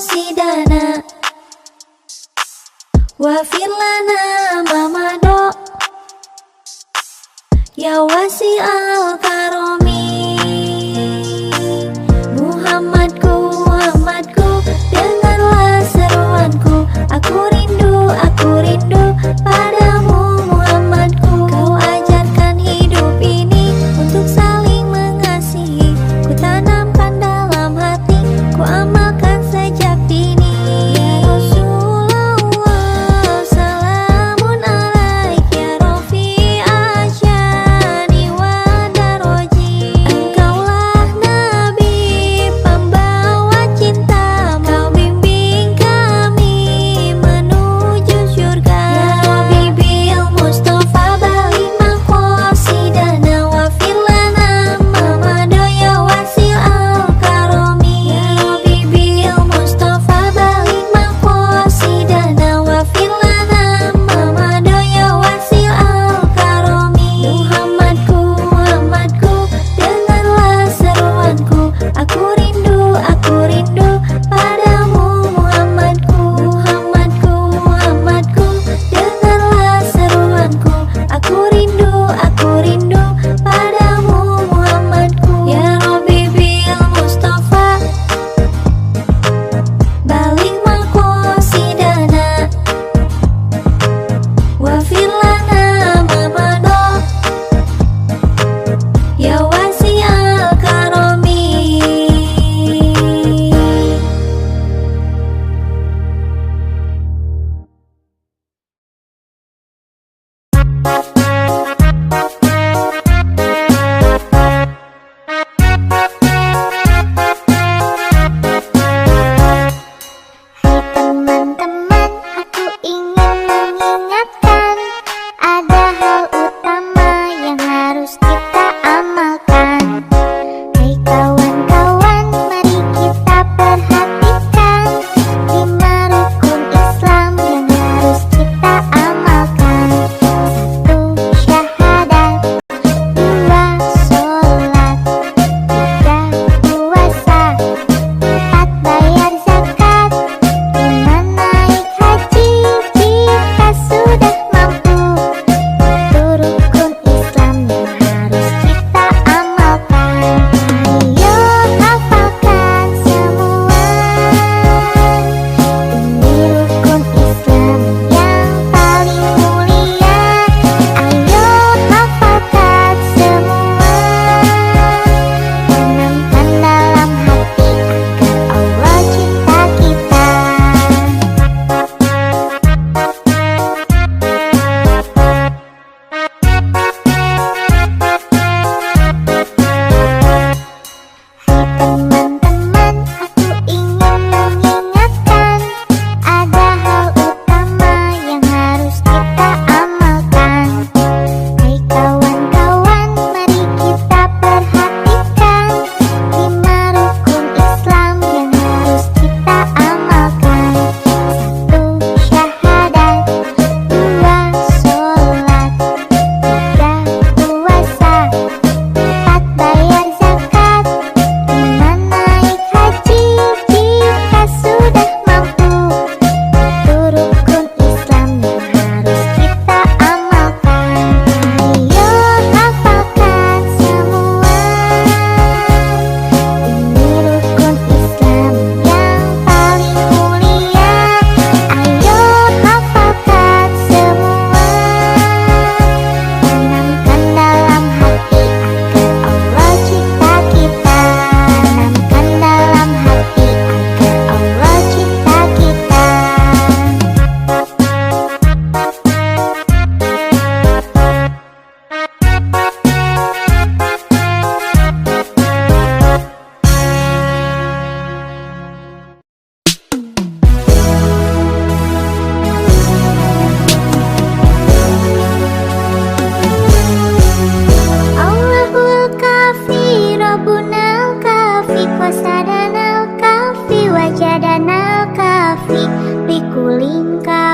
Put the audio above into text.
qasidana waghfir lana ma madha ya wasi'al karomi. Muhammadku, Muhammadku, dengarlah seruanku. Aku rindu padamu Muhammadku. Kau ajarkan hidup ini untuk saling mengasihi. Ku tanamkan dalam hati, ku amalkan sejak dini. Ya Rasulullah, salamun alaik ya Rafi'a syani wa daroji. Engkaulah Nabi pembawa cinta, kau bimbing kami menuju surga. Ya Habibil Mustafa balik maqasidana waghfir lana ma madha ya wasi'al karomi. Ya Habibil Mustafa balik maqasidana waghfir lana ma madha ya wasi'al karomi. Muhammadku, Muhammadku, dengarlah seruanku. Aku rindu padamu Muhammadku. Muhammadku, Muhammadku, dengarlah seruanku. Aku rindu padamu Muhammadku. Ya Rabbi bil Mustafa balik maqasidana waghfir lana ma madha ya wasi'al karomi. Teman-teman, aku ingin mengingatkan ada hal utama yang harus kita amalkan. Hai kawan-kawan, mari kita perhatikan 5 rukun Islam yang harus kita amalkan. 1. Syahadat, 2. Sholat, 3. Puasa, 4. Bayar zakat, 5. Naik haji jika sudah mampu. Itu rukun Islam yang harus kita amalkan. Ayo hafalkan semua. Ini rukun Islam yang paling mulia. Ayo hafalkan semua. Tanamkan dalam hati agar Allah cinta kita. Hai teman-teman, aku ingin mengingatkan ada hal utama yang harus kita amalkan. Hai kawan-kawan, mari kita perhatikan 5 rukun Islam yang harus kita amalkan. 1. Syahadat, 2. Sholat, 3. Puasa, 4. Bayar zakat, 5. Naik haji jika sudah mampu. Itu rukun Islam yang harus kita amalkan. Ayo hafalkan semua. Ini rukun Islam yang paling mulia. Ayo hafalkan semua. Tanamkan dalam hati agar Allah cinta kita. Tanamkan dalam hati agar Allah cinta kita. Allahul kafi, Rabbunal kafi, qasadanal kafi, wajadanal kafi, bikulin kafi.